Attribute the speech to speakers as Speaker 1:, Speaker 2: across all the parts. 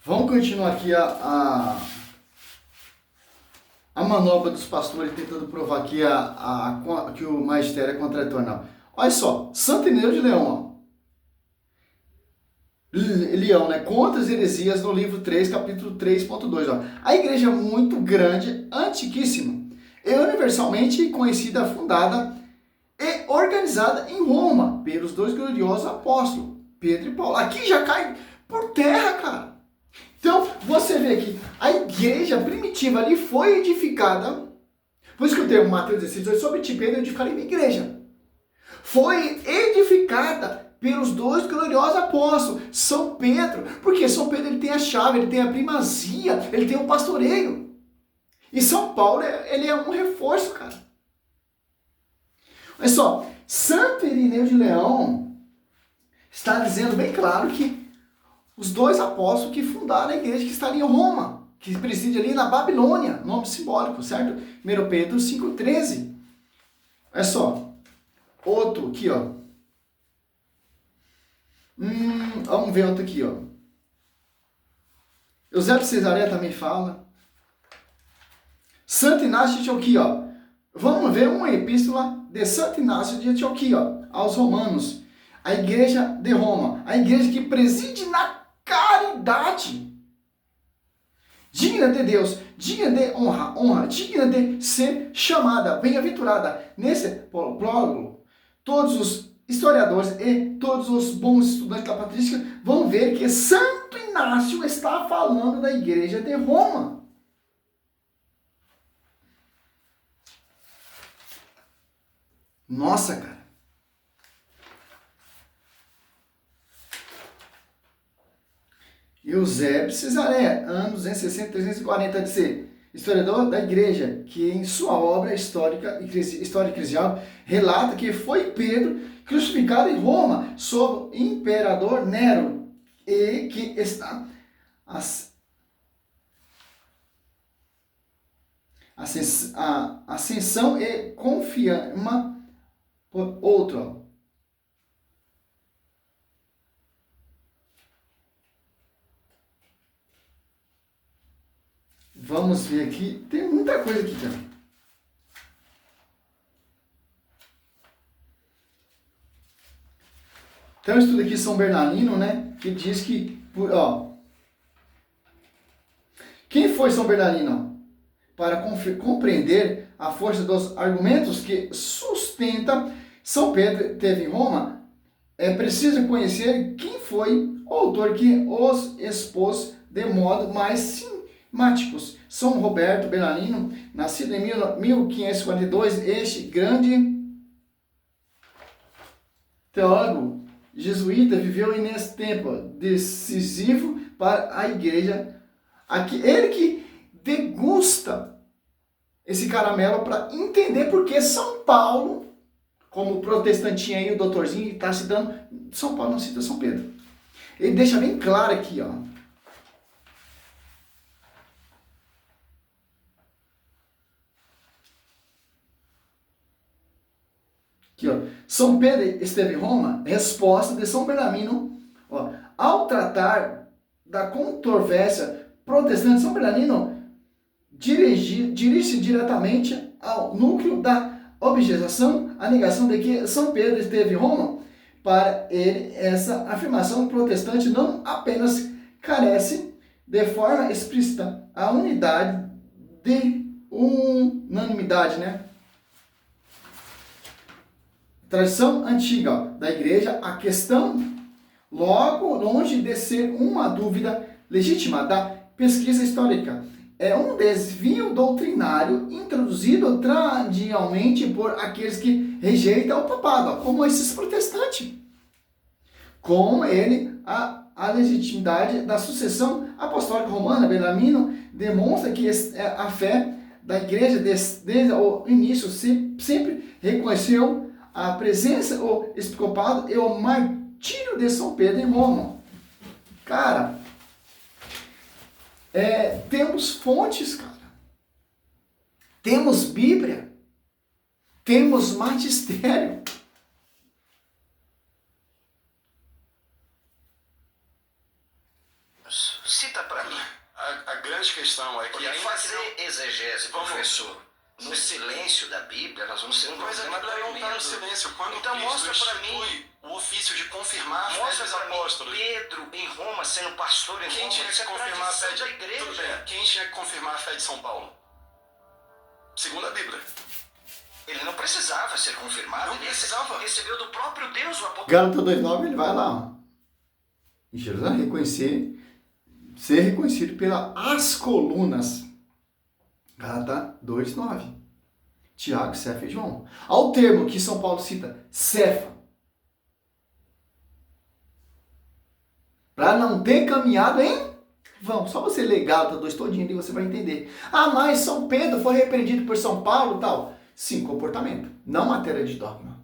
Speaker 1: Vamos continuar aqui a manobra dos pastores tentando provar aqui que o magistério é contraditório. Olha só, Santo Irineu de Leão, ó. Leão, né? Contra as heresias no livro 3, capítulo 3.2, ó. A igreja é muito grande, antiquíssima, é universalmente conhecida, fundada e organizada em Roma pelos dois gloriosos apóstolos, Pedro e Paulo. Aqui já cai por terra, cara. Então, você vê aqui, a igreja primitiva ali foi edificada, por isso que o termo Mateus 16, sobre ti, Pedro, edificarei minha igreja. Foi edificada pelos dois gloriosos apóstolos, São Pedro, porque São Pedro ele tem a chave, ele tem a primazia, ele tem o pastoreio. E São Paulo, ele é um reforço, cara. Olha só, Santo Irineu de Leão está dizendo bem claro que os dois apóstolos que fundaram a igreja que está ali em Roma, que preside ali na Babilônia, nome simbólico, certo? 1 Pedro 5,13. Olha só, outro aqui, ó. Vamos ver outro aqui, ó. Eusébio de Cesareia também fala. Santo Inácio de Antioquia, ó. Vamos ver uma epístola de Santo Inácio de Antioquia, ó, aos romanos. A igreja de Roma, a igreja que preside na caridade. Digna de Deus, digna de honra, digna de ser chamada, bem-aventurada. Nesse prólogo, todos os historiadores e todos os bons estudantes da patrística vão ver que Santo Inácio está falando da igreja de Roma. Nossa, cara. Eusébio de Cesareia, anos 260, 340, dizer, historiador da igreja, que em sua obra história eclesial relata que foi Pedro crucificado em Roma sob o imperador Nero e que está a ascensão e confirma por outro. Vamos ver aqui, tem muita coisa aqui, cara. Tem um estudo aqui São Bernardino, né, que diz que, ó, quem foi São Bernardino? Para compreender a força dos argumentos que sustenta São Pedro teve em Roma, é preciso conhecer quem foi o autor que os expôs de modo mais sistemáticos. São Roberto Bernardino, nascido em 1542, este grande teólogo jesuíta viveu nesse tempo decisivo para a igreja. Aqui, ele que degusta esse caramelo para entender porque São Paulo, como o protestantinho aí, o doutorzinho, está citando, São Paulo não cita São Pedro. Ele deixa bem claro aqui, ó. Aqui, ó. São Pedro esteve em Roma, resposta de São Bernardino, ó. Ao tratar da controvérsia protestante, São Bernardino dirige-se diretamente ao núcleo da objeção, a negação de que São Pedro esteve em Roma. Para ele, essa afirmação protestante não apenas carece de forma explícita a unidade de unanimidade, né? Tradição antiga, ó, da igreja, a questão, logo longe de ser uma dúvida legítima da pesquisa histórica, é um desvio doutrinário introduzido tradicionalmente por aqueles que rejeitam o papado, ó, como esses protestantes. Com ele, a legitimidade da sucessão apostólica romana, Bernardino demonstra que a fé da igreja desde o início sempre reconheceu a presença, o episcopado e o martírio de São Pedro em Roma. Cara, temos fontes, cara. Temos Bíblia. Temos magistério.
Speaker 2: Se cita para mim.
Speaker 3: A grande questão é que
Speaker 2: Porque fazer exegese, professor, no silêncio da Bíblia, nós vamos ter um
Speaker 3: Mas a
Speaker 2: problema
Speaker 3: Bíblia não está no
Speaker 2: tremendo.
Speaker 3: silêncio. Quando
Speaker 2: Então
Speaker 3: Cristo
Speaker 2: mostra para
Speaker 3: institui
Speaker 2: mim,
Speaker 3: o ofício de confirmar a fé
Speaker 2: mostra
Speaker 3: dos
Speaker 2: para mim
Speaker 3: apóstolos.
Speaker 2: Pedro em Roma sendo pastor em
Speaker 3: Quem
Speaker 2: Roma.
Speaker 3: tinha
Speaker 2: Isso
Speaker 3: que
Speaker 2: é
Speaker 3: confirmar a fé
Speaker 2: tradição
Speaker 3: de
Speaker 2: da igreja.
Speaker 3: Tudo bem. Quem tinha que confirmar a fé de São Paulo? Segundo a Bíblia.
Speaker 2: Ele não precisava ser confirmado.
Speaker 3: Não precisava.
Speaker 2: Ele recebeu do próprio Deus o apóstolo.
Speaker 1: Gálatas 2,9, ele vai lá, ó. Em Jerusalém, ser reconhecido pelas colunas. Gálatas 2,9. Tiago, Cefa e João. Ao termo que São Paulo cita, Cefa. Para não ter caminhado em vão. Só você ler Gálatas 2 todinho e você vai entender. Ah, mas São Pedro foi repreendido por São Paulo e tal. Sim, comportamento, não matéria de dogma.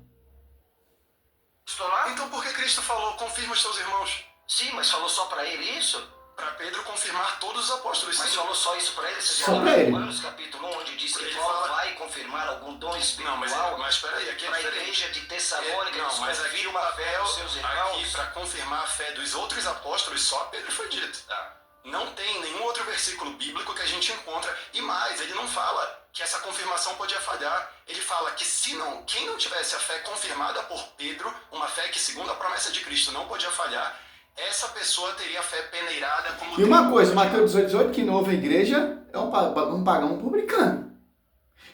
Speaker 3: Então por que Cristo falou, confirma os teus irmãos?
Speaker 2: Sim, mas falou só para ele isso?
Speaker 3: Para Pedro confirmar todos os apóstolos.
Speaker 2: Mas falou só isso para ele? Você
Speaker 1: Só
Speaker 2: viu
Speaker 1: pra ele.
Speaker 2: Romanos capítulo 1, onde diz que
Speaker 3: Ele
Speaker 2: Paulo
Speaker 3: fala-
Speaker 2: vai confirmar algum dom espiritual
Speaker 3: Não, mas peraí, aqui é
Speaker 2: para a
Speaker 3: diferente.
Speaker 2: igreja de Tessalônica,
Speaker 3: Não,
Speaker 2: que
Speaker 3: mas aqui o
Speaker 2: confirma a fé
Speaker 3: papel,
Speaker 2: dos seus
Speaker 3: aqui
Speaker 2: irmãos.
Speaker 3: para confirmar a fé dos outros apóstolos, só Pedro foi dito.
Speaker 2: Tá.
Speaker 3: Não tem nenhum outro versículo bíblico que a gente encontra. E mais, ele não fala que essa confirmação podia falhar. Ele fala que quem não tivesse a fé confirmada por Pedro, uma fé que segundo a promessa de Cristo não podia falhar, essa pessoa teria a fé peneirada como...
Speaker 1: E uma coisa, Mateus 18, que novo a igreja é um pagão publicano.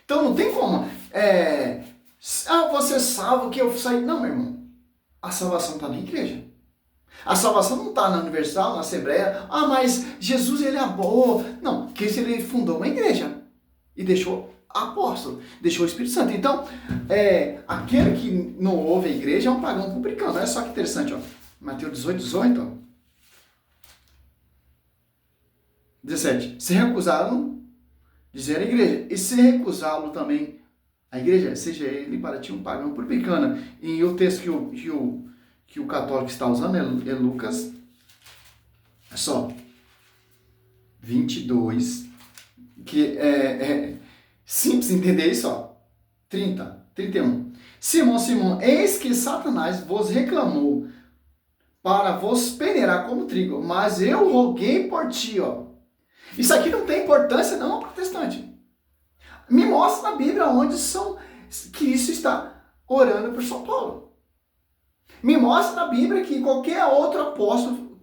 Speaker 1: Então não tem como. Você salva que eu saí. Não, meu irmão. A salvação está na igreja. A salvação não está na Universal, na Assembleia. Ah, mas Jesus ele amou. Não, Cristo ele fundou uma igreja. E deixou apóstolo, deixou o Espírito Santo. Então, aquele que não ouve a igreja é um pagão publicano. Olha só que interessante, ó. Mateus 18, ó. 17. Se recusaram, dizer a igreja, e se recusá-lo também a igreja, seja ele para ti um pagão publicano. E o texto que o católico está usando é Lucas, só 22, que é simples entender isso, ó. 31. Simão, Simão, eis que Satanás vos reclamou para vos peneirar como trigo, mas eu roguei por ti, ó. Isso aqui não tem importância não, protestante. Me mostra na Bíblia onde Cristo está orando por São Paulo. Me mostra na Bíblia que qualquer outro apóstolo,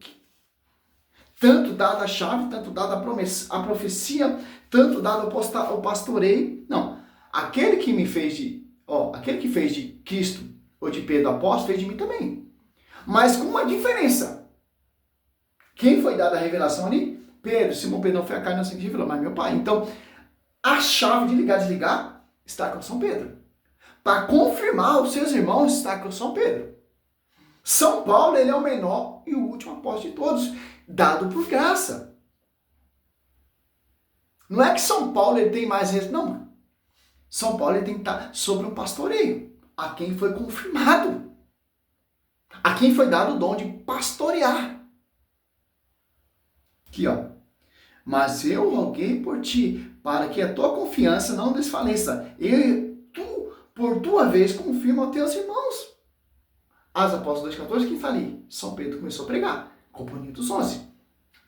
Speaker 1: tanto dada a chave, tanto dada a profecia, tanto dado o pastoreio, não. Aquele que fez de Cristo ou de Pedro apóstolo, fez de mim também. Mas com uma diferença. Quem foi dada a revelação ali? Pedro. Simão Pedro não foi a carne não sei que revelou, mas meu pai. Então, a chave de ligar e desligar está com São Pedro. Para confirmar os seus irmãos está com São Pedro. São Paulo, ele é o menor e o último apóstolo de todos, dado por graça. Não é que São Paulo ele tem mais não. São Paulo ele tem que estar sobre um pastoreio, a quem foi confirmado, a quem foi dado o dom de pastorear. Aqui, ó. Mas eu roguei por ti, para que a tua confiança não desfaleça. E tu, por tua vez, confirma aos teus irmãos. As Apóstolos 2,14, quem fala ali? São Pedro começou a pregar. Companhia dos 11.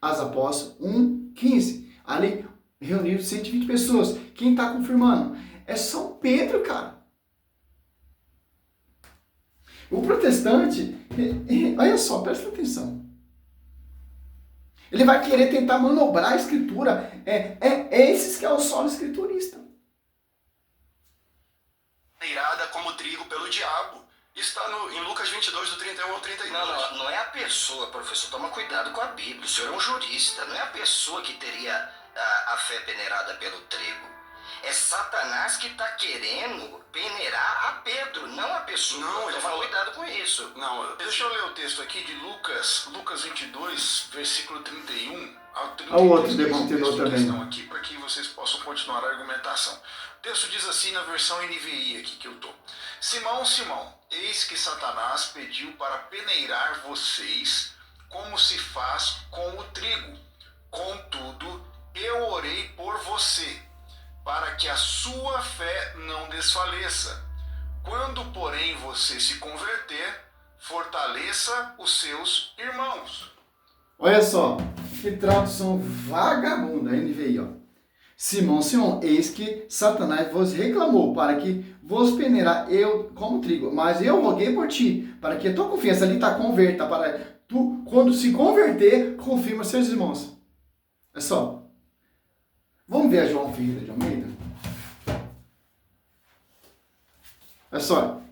Speaker 1: As Apóstolos 1,15. Ali, reuniram 120 pessoas. Quem está confirmando? É São Pedro, cara. O protestante, olha só, presta atenção. Ele vai querer tentar manobrar a escritura. Esses que é o solo escriturista.
Speaker 3: Irada como trigo pelo diabo. Está em Lucas 22, do 31 ao 32.
Speaker 2: Não é a pessoa, professor. Toma cuidado com a Bíblia. O senhor é um jurista. Não é a pessoa que teria a fé peneirada pelo trigo. É Satanás que está querendo peneirar a Pedro, não a pessoa.
Speaker 3: Não, ele
Speaker 2: toma cuidado com isso.
Speaker 3: Não,
Speaker 4: Deixa eu ler o texto aqui de Lucas 22, versículo 31 ao 32.
Speaker 1: Ao outro
Speaker 4: Esse
Speaker 1: debatedor
Speaker 4: texto
Speaker 1: também.
Speaker 4: Estão aqui para que vocês possam continuar a argumentação. O texto diz assim na versão NVI aqui que eu tô. Simão, Simão, eis que Satanás pediu para peneirar vocês como se faz com o trigo. Contudo, eu orei por você, para que a sua fé não desfaleça. Quando, porém, você se converter, fortaleça os seus irmãos.
Speaker 1: Olha só, Que tradução vagabunda, NVI, ó. Simão, Simão, eis que Satanás vos reclamou para que vos peneirar eu como trigo, mas eu roguei por ti, para que a tua confiança ali está converta, para tu, quando se converter, confirma seus irmãos. É só. Vamos ver a João Ferreira de Almeida? É só.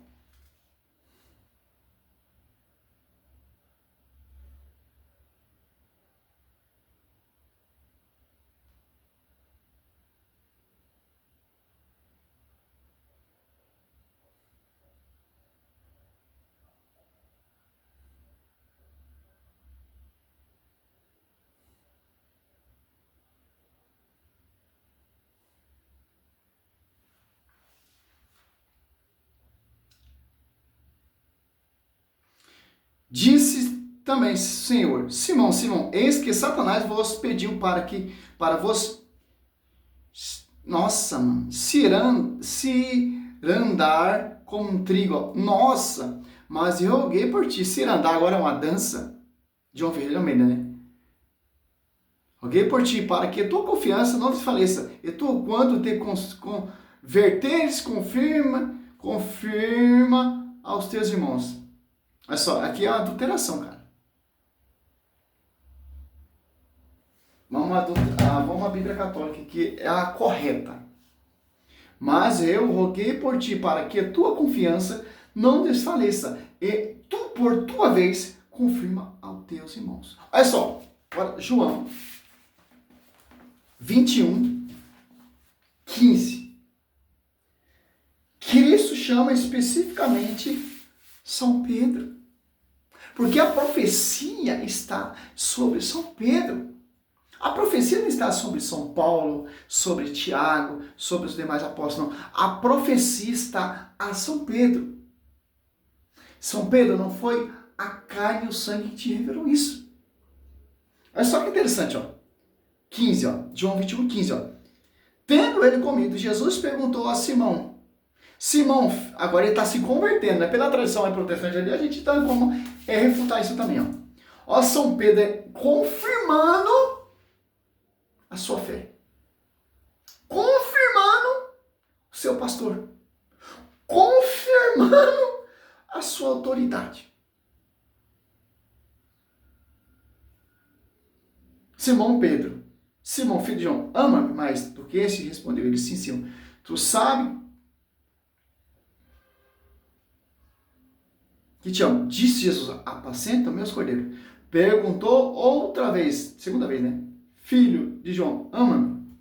Speaker 1: Disse também, Senhor, Simão, Simão, eis que Satanás vos pediu para vos, nossa, mano, cirandar como um trigo. Nossa, mas eu roguei por ti. Cirandar agora é uma dança. João Ferreira Almeida, né? Roguei por ti, para que a tua confiança não desfaleça. E tu, quando te converteres, confirma aos teus irmãos. Olha só, aqui é a adulteração, cara. Vamos à Bíblia Católica, que é a correta. Mas eu roguei por ti, para que a tua confiança não desfaleça. E tu, por tua vez, confirma aos teus irmãos. Olha só, agora, João 21, 15. Cristo chama especificamente São Pedro. Porque a profecia está sobre São Pedro. A profecia não está sobre São Paulo, sobre Tiago, sobre os demais apóstolos, não. A profecia está a São Pedro. São Pedro, não foi a carne e o sangue que te revelou isso. Olha só que interessante, ó. 15, ó. João 21, 15, ó. Tendo ele comido, Jesus perguntou a Simão. Simão, agora ele está se convertendo, né? Pela tradição protestante ali, a gente está como refutar isso também, ó. Ó, São Pedro confirmando a sua fé. Confirmando o seu pastor. Confirmando a sua autoridade. Simão Pedro, Simão, filho de João, ama-me mais do que esse? Respondeu ele, sim, Senhor. Tu sabe que te amo. Disse Jesus, apacenta meus cordeiros. Perguntou outra vez, segunda vez, né? Filho de João, ama-me?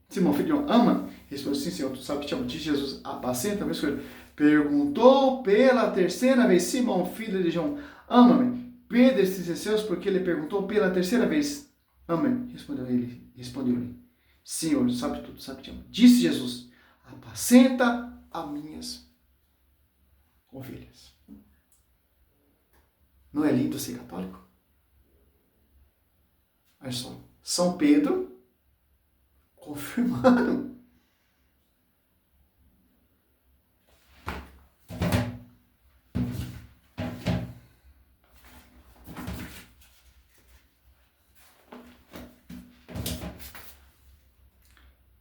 Speaker 1: Simão, filho de João, ama-me? Respondeu, sim, Senhor, tu sabe que te amo. Disse Jesus, apacenta meus cordeiros. Perguntou pela terceira vez, Simão, filho de João, ama-me? Pedro entristeceu-se porque ele perguntou pela terceira vez, ama-me? Respondeu-lhe, Senhor, sabe tudo, sabe que te amo. Disse Jesus, apacenta as minhas ovelhas. Não é lindo ser católico? Olha só, São Pedro confirmando.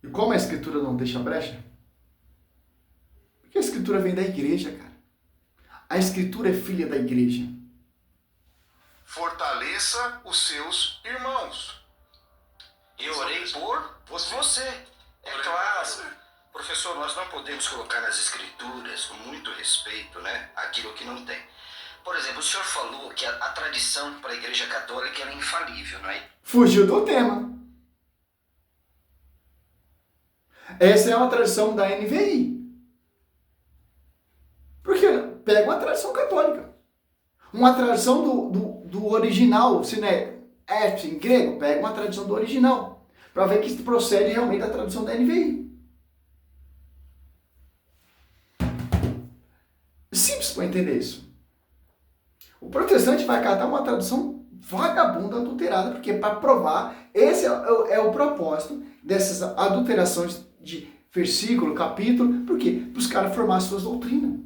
Speaker 1: E como a Escritura não deixa brecha? Porque a Escritura vem da igreja, cara. A Escritura é filha da igreja.
Speaker 4: Fortaleça os seus irmãos.
Speaker 2: Eu orei por você. É claro. Professor, nós não podemos colocar nas escrituras, com muito respeito, né, aquilo que não tem. Por exemplo, o senhor falou que a tradição para a Igreja Católica é infalível, não é?
Speaker 1: Fugiu do tema. Essa é uma tradição da NVI. Porque pega uma tradição católica. Uma tradição do original, se não é em grego, pega uma tradição do original. Para ver que isso procede realmente da tradição da NVI. Simples para entender isso. O protestante vai catar uma tradução vagabunda, adulterada, porque para provar, esse é o propósito dessas adulterações de versículo, capítulo, por quê? Para os caras formarem suas doutrinas.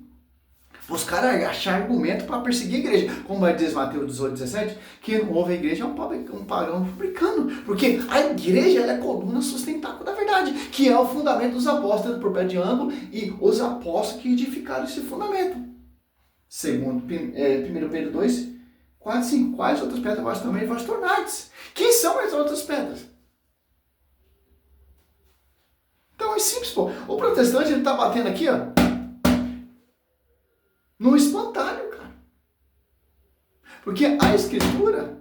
Speaker 1: Buscar achar argumento para perseguir a igreja. Como vai dizer Mateus 18, 17, quem não ouve a igreja é um pagão publicano. Porque a igreja é a coluna sustentável da verdade, que é o fundamento dos apóstolos por pé de ângulo e os apóstolos que edificaram esse fundamento. Segundo 1 Pedro 2, 4, 5. Quais outras pedras vós também vós tornardes? Quem são as outras pedras? Então é simples, pô. O protestante, ele tá batendo aqui, ó, no espantalho, cara. Porque a escritura,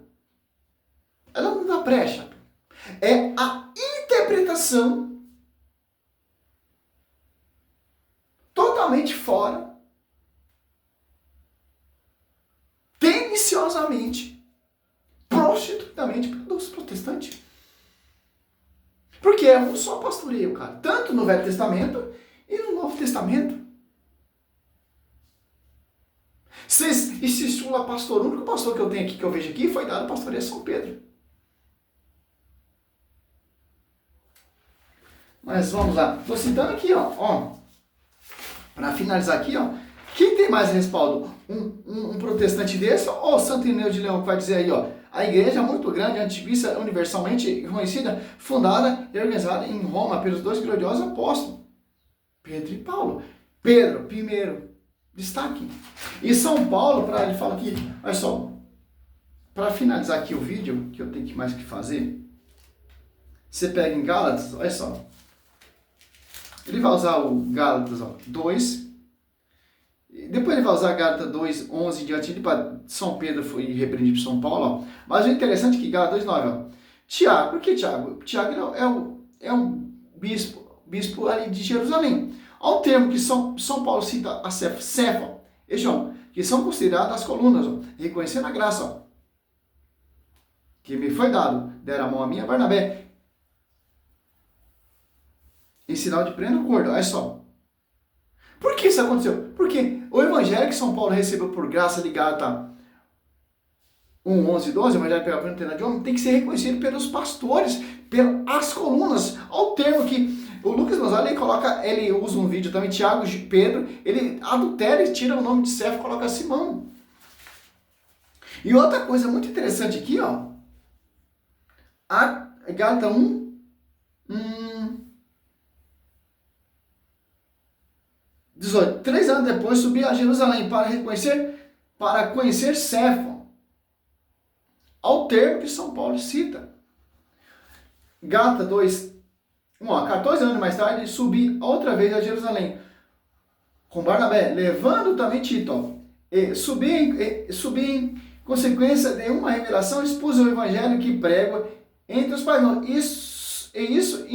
Speaker 1: ela não dá brecha. É a interpretação totalmente fora, tendenciosamente, prostitutamente dos protestantes. Porque é um só pastoreio, cara. Tanto no Velho Testamento e no Novo Testamento. E se estula pastor, o único pastor que eu tenho aqui, que eu vejo aqui, foi dado pastoreio a São Pedro. Mas vamos lá. Estou citando aqui, ó. Para finalizar aqui, ó. Quem tem mais respaldo? Um protestante desse ou Santo Irineu de Leão que vai dizer aí, ó. A igreja é muito grande, antiguista, universalmente conhecida, fundada e organizada em Roma pelos dois gloriosos apóstolos, Pedro e Paulo. Pedro, primeiro, destaque. E São Paulo, para ele fala aqui, olha só, para finalizar aqui o vídeo, que eu tenho mais que fazer, você pega em Gálatas, olha só, ele vai usar o Gálatas 2, depois ele vai usar Gálatas 2, 11 diante para São Pedro foi repreendido por São Paulo, ó. Mas o interessante é que Gálatas 2, 9, ó. Tiago, por que Tiago? Tiago é um bispo ali de Jerusalém. Ao termo que São Paulo cita a Cefa e João, que são consideradas as colunas, ó, reconhecendo a graça, ó, que me foi dado, deram a mão a mim, a Barnabé, em sinal de pleno acordo. Olha só. Por que isso aconteceu? Porque o evangelho que São Paulo recebeu por graça de Gálatas 1, 11 e 12, o evangelho pela plena de homem, tem que ser reconhecido pelos pastores, pelas colunas, ao termo que o Lucas Gonzalez ele usa um vídeo também, Tiago, Pedro, ele adultera e tira o nome de Cefo e coloca Simão. E outra coisa muito interessante aqui, ó, a Gálatas 18. 3 anos depois subi a Jerusalém para conhecer Cefo, ao termo que São Paulo cita. Gálatas 2, 14 anos mais tarde, subi outra vez a Jerusalém com Barnabé, levando também Tito. Subi em consequência de uma revelação, expus o evangelho que prego entre os pagãos. Isso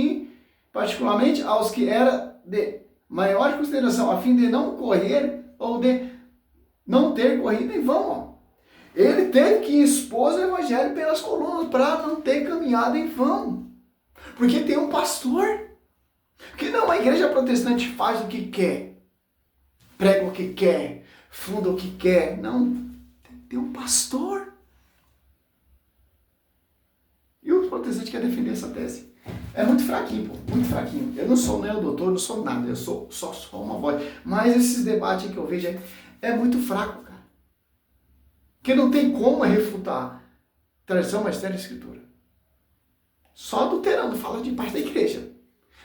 Speaker 1: particularmente aos que era de maior consideração, a fim de não correr ou de não ter corrido em vão. Ó. Ele teve que expor o evangelho pelas colunas para não ter caminhado em vão. Porque tem um pastor. Que não, a igreja protestante faz o que quer, prega o que quer, funda o que quer. Não, tem um pastor. E o protestante quer defender essa tese. É muito fraquinho, pô, muito fraquinho. Eu não sou nem o doutor, não sou nada, eu sou só uma voz. Mas esses debates que eu vejo é muito fraco, cara. Porque não tem como refutar tradição, magistério e escritura. Só luterano fala de parte da igreja.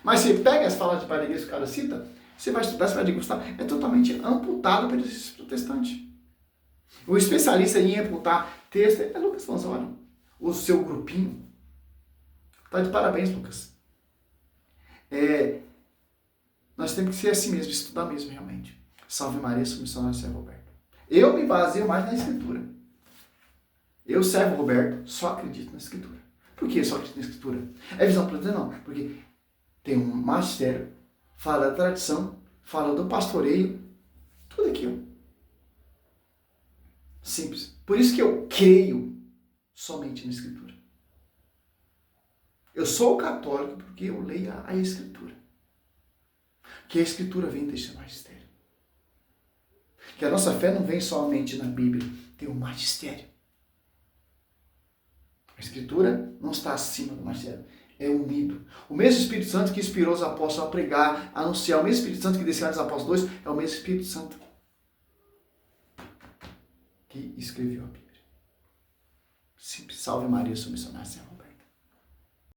Speaker 1: Mas você pega as falas de parte da igreja que o cara cita, você vai estudar, você vai degustar, é totalmente amputado pelos protestantes. O especialista em amputar texto é Lucas Gonzalez, o seu grupinho. Tá de parabéns, Lucas. Nós temos que ser assim mesmo, estudar mesmo, realmente. Salve Maria, sou missionário Servo Roberto. Eu me baseio mais na Escritura. Eu, Servo Roberto, só acredito na Escritura. Por que só acredito na Escritura? É visão protestante? Não. Porque tem um magistério, fala da tradição, fala do pastoreio, tudo aquilo. Simples. Por isso que eu creio somente na Escritura. Eu sou católico porque eu leio a Escritura. Que a Escritura vem desse magistério. Que a nossa fé não vem somente na Bíblia, tem um magistério. A Escritura não está acima do magistério, é unido. O mesmo Espírito Santo que inspirou os apóstolos a pregar, a anunciar, o mesmo Espírito Santo que desceu nos apóstolos 2, é o mesmo Espírito Santo que escreveu a Bíblia. Simples. Salve Maria, sou missionário.